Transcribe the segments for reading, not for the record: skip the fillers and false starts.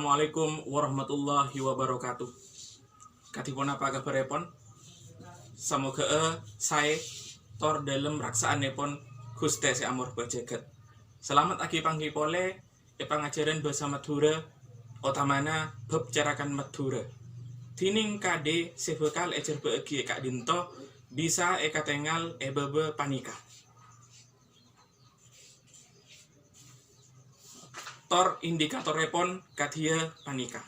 Assalamualaikum warahmatullahi wabarakatuh. Katipun apa kabaripun? Samoga saya tor dalam raksaanipun Gusti Si Amor Bajagat. Selamat agi panggipole pangajaran bahasa Madura utamana bab carakan Madura. Dining kade sebekal ejer beegi Kak Dinto bisa katengal bebe panika. Tor indikatoripun kadia panika.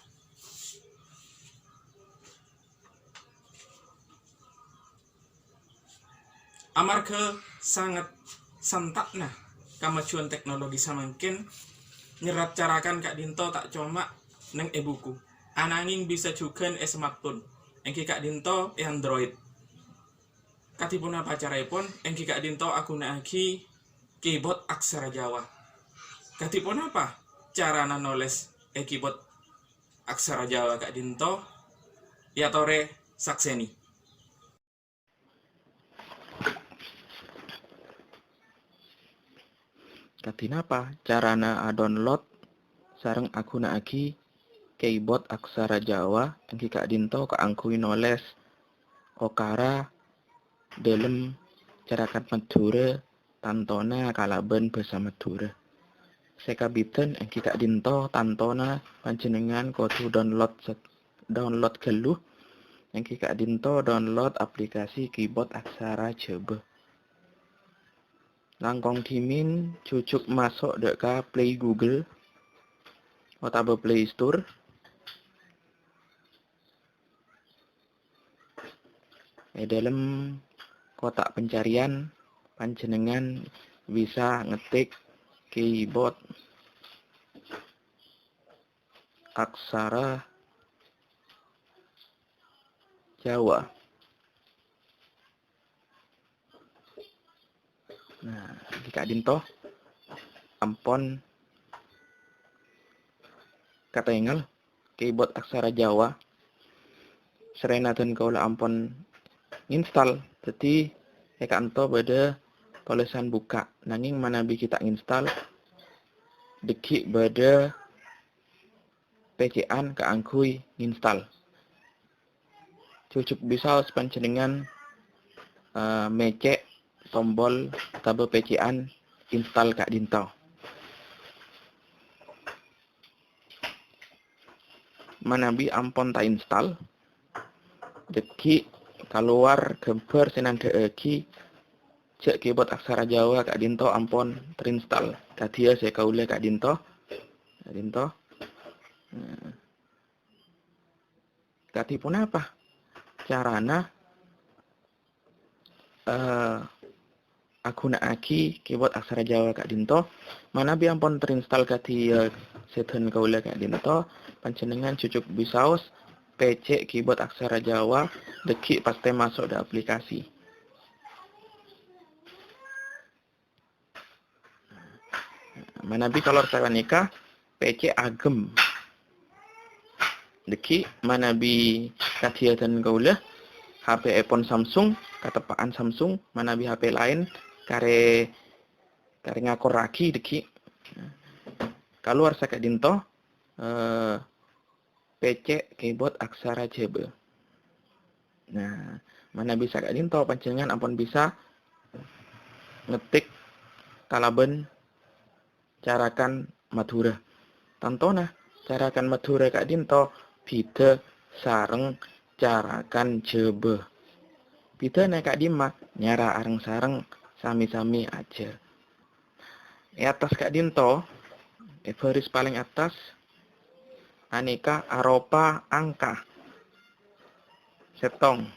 Amarga sangat santakna kemajuan teknologi samangkin nyerat carakan Kak Dinto tak cuma neng e-buku. Ananging bisa juga smartphone. Engki Kak Dinto Android. Katipun apa carapun engki Kak Dinto agunakake keyboard aksara Jawa. Katipun apa carana noles keyboard aksara Jawa Kak Dinto? Ya tore sakseni. Katinapa carana download sareng agunakake keyboard aksara Jawa engki Kak Dinto kaangkui noles okara dalam carakan Madura tantona kalaben basa Madura. Sekabiten engki Kak Dinto tantona panjenengan kudu download geluh engki Kak Dinto download aplikasi keyboard aksara Jawa. Langkong dimin cucuk masuk dek ka Play Google atau Play Store. Dalam kotak pencarian panjenengan bisa ngetik keyboard aksara Jawa. Nah, Kak Dinto ampon katengal keyboard aksara Jawa. Serenaden kaula ampon install. Jadi kanto bade tulisan buka. Nanging manabi kita install deki bade PC-an kaangkui install. Cucuk bisa panjenengan mecek tombol tabe PC-an install Kak Dinto. Manabi ampon ta install deki keluar gambar senanda eki cek keyboard aksara Jawa Kak Dinto ampon terinstall. Kadia saya kaule Kak Dinto. Kak Dinto. Katipun apa? Carana agunakake keyboard aksara Jawa Kak Dinto. Manabi ampon terinstall kadia seden kaule Kak Dinto. Panjenengan cucuk bisaos PC keyboard aksara Jawa deki paste masuk ke aplikasi. Manabi kalau sawanika PC agem. Deki manabi kadiatan kaula HP iPhone Samsung katepaan Samsung manabi HP lain kare ngakoraki deki keluar Kak Dinto PC keyboard aksara Jawa. Nah, mana bisa Kak Dinto panjenengan ampun bisa ngetik kalaben carakan Madura. Tantona carakan Madura Kak Dinto bida sareng carakan Jawa. Bida nek Kak Dima nyara areng sareng sami-sami aja. Atas Kak Dinto baris paling atas aneka aropa angka setong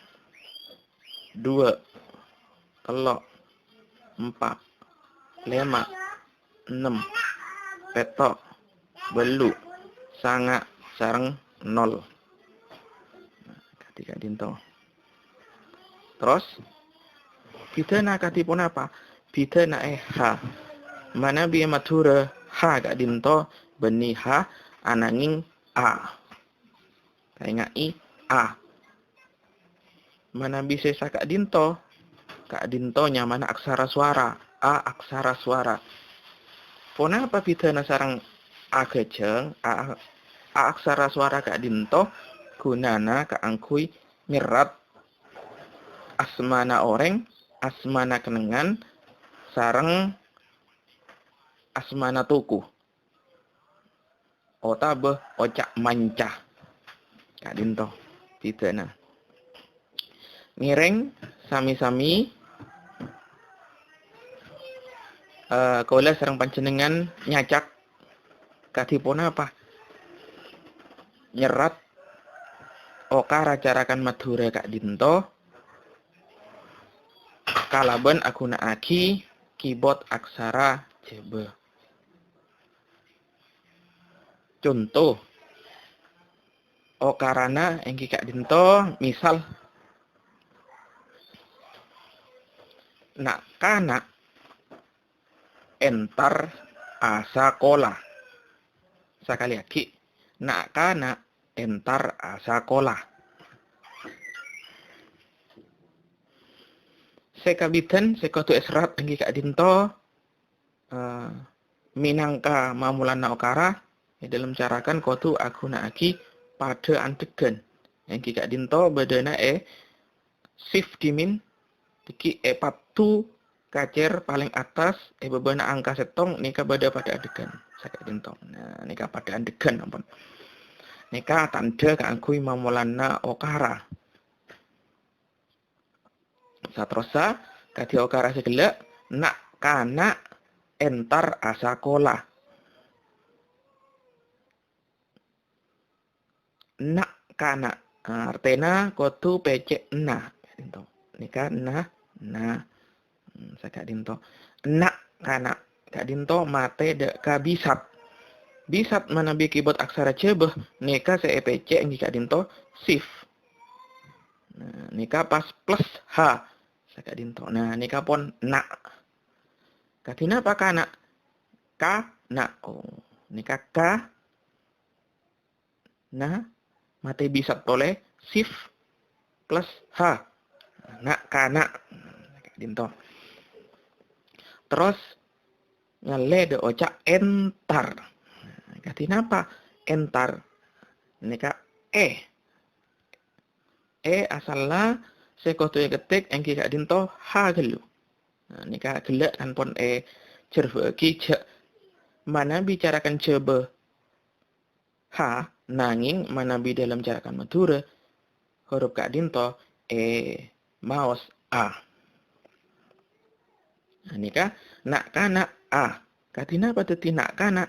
2 telok 4 5 6 petok belu sanga sareng 0. Kak Dinto. Terus bidana katipun apa? Bidana H. Mana biya Madura H Kak Dinto beni H ananging A. Kayak I A. Mana bisa Kak Dinto? Kak Dinto nyamana aksara suara. A aksara suara. Pona apa bidana sarang A gejeng, A aksara suara Kak Dinto gunana kaangkui nyerat asmana oreng, asmana kenengan, sareng asmana tuku. Otabe ocak mancah. Kak Dinto. Tidana. Ngiring sami-sami kaula sareng panjenengan nyacak kadipun apa? Nyerat okara carakan Madura Kak Dinto kalaban agunakake keyboard aksara Jawa. Contoh okarana engki Kak Dinto misal nak kana entar asakola. Sakali lagi nak kana entar asakola. Sekabitan sekotu esrat engki Kak Dinto minangka mamulana okara dalam carakan kotu agunakake pada andegan. Engki Kak Dinto badana shift dimin iki patu kacer paling atas bebana angka setong nika bada pada adegan Kak Dinto. Nah nika pada adegan ampun. Nika tanda kaangkui mamulana okara. Satrosa kadi okara segala nak kana entar asakola. Nak kana artena kotu pecek na Dinto. Nika na Kak Dinto. Nak kana Kak Dinto mate de kabisat. Bisat manabi keyboard aksara cebeh nika CEPC engki Kak Dinto shift. Nah, nika pas plus H Kak Dinto. Nah, nika pon nak. Katina apa kana? Ka na. Oh, nika ka na mate bisat boleh shift plus H. Nak kana Kak Dinto. Terus ngale de ocak entar. Katina apa? Entar. Nika asalna sekotu ketik engki Kak Dinto H gelu. Nah, nika gelak kan pon cerbe ki mana bicarakan cebe H nanging mana bi dalam carakan Madura huruf Kak Dinto maos A. Nah, nika nak kana A. Katina apa teti nak kana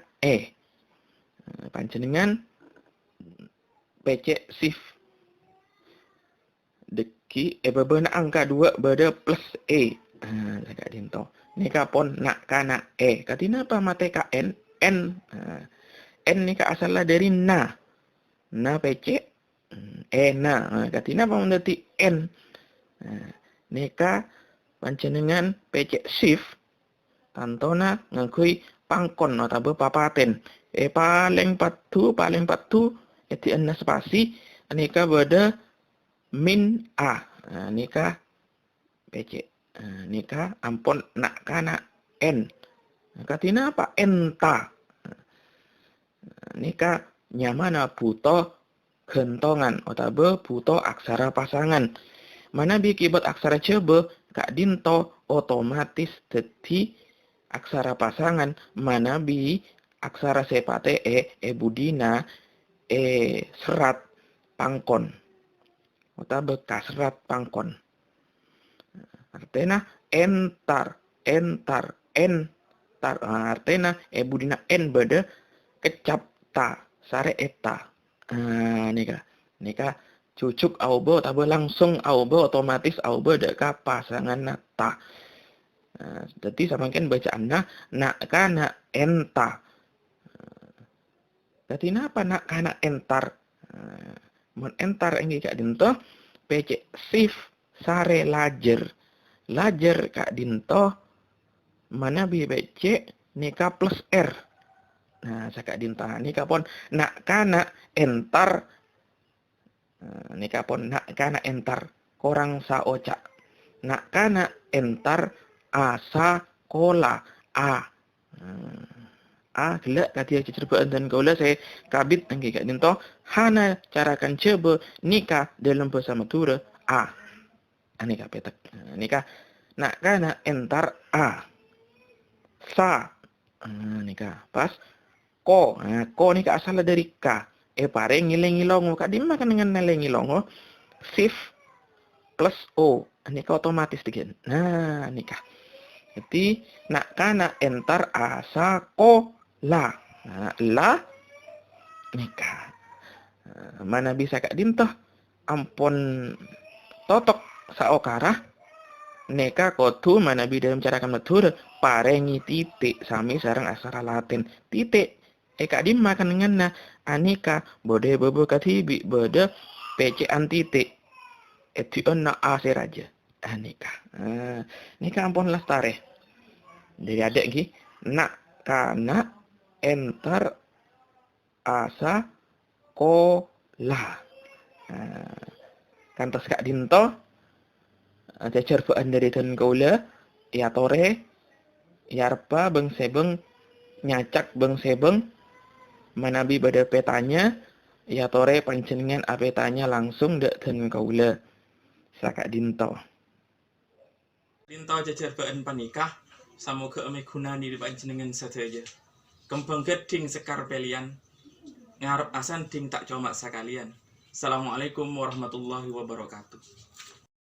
panjenengan PC shift deki bebena angka 2 beda plus Kak Dinto. Nika pon nak kana katina apa mate ka N N nika asalnya dari na PC na katina apa menjadi N nika panjenengan PC shift tantona ngakui pangkon atau papaten paling patu eti anna spasi nika beda min A nika PC nika ampun nak kana N katina apa enta nika nyamana buto gentongan atau buto aksara pasangan mana bi keyboard aksara coba Kak Dinto otomatis dadi aksara pasangan mana bi aksara sepate budina serat pangkon atau bekas serat pangkon artinya entar artinya budina en beda kecap ta sare eta nika cucuk aubo tabe langsung aubo otomatis aubo deka pasangan ta jadi samangken bacaanna nak kana enta jadi napa nak kana entar mun entar engki Kak Dinto PC shift sare lajer Kak Dinto mana bi PC nika plus R. Nah, Kak Dinto nika pon nak kana entar nika pon nak kana entar korang saoca. Nak kana entar asa kola A. a gelak katia cerbaan dan kaula saya kabit angge kak dinto hana carakan coba nikah dalam bersama tura a nikah petak nikah nak kana entar a sa nikah pas ko ko nikah asal dari ka pare ngileng-ngilongo kak dimakan dengan ngeleng-ngilongo shift plus o nikah otomatis digen nah nikah jadi nak kana entar asa ko la la nikah mana bisa kak dintoh ampon totok saokara neka kotu mana dalam cara matur parengi titik sami sarang aksara Latin titik kak dim makan dengan na anika bode bobo katibi bode pc titik etion na ase raja anika nika ampon lastare jadi ada gi nak kana enter asa kola kantos kak dinto cacar baan dari dan kaula ya tore yarpa beng sebeng nyacak beng sebeng manabi pada petanya ya tore panjenengan apetanya langsung dak dan kaula sakak dinto jajar baan panikah samoga ame gunani di panjenengan sadaya. Kembang geding sekar pelian ngarep asan ding tak coma sekalian. Assalamualaikum warahmatullahi wabarakatuh.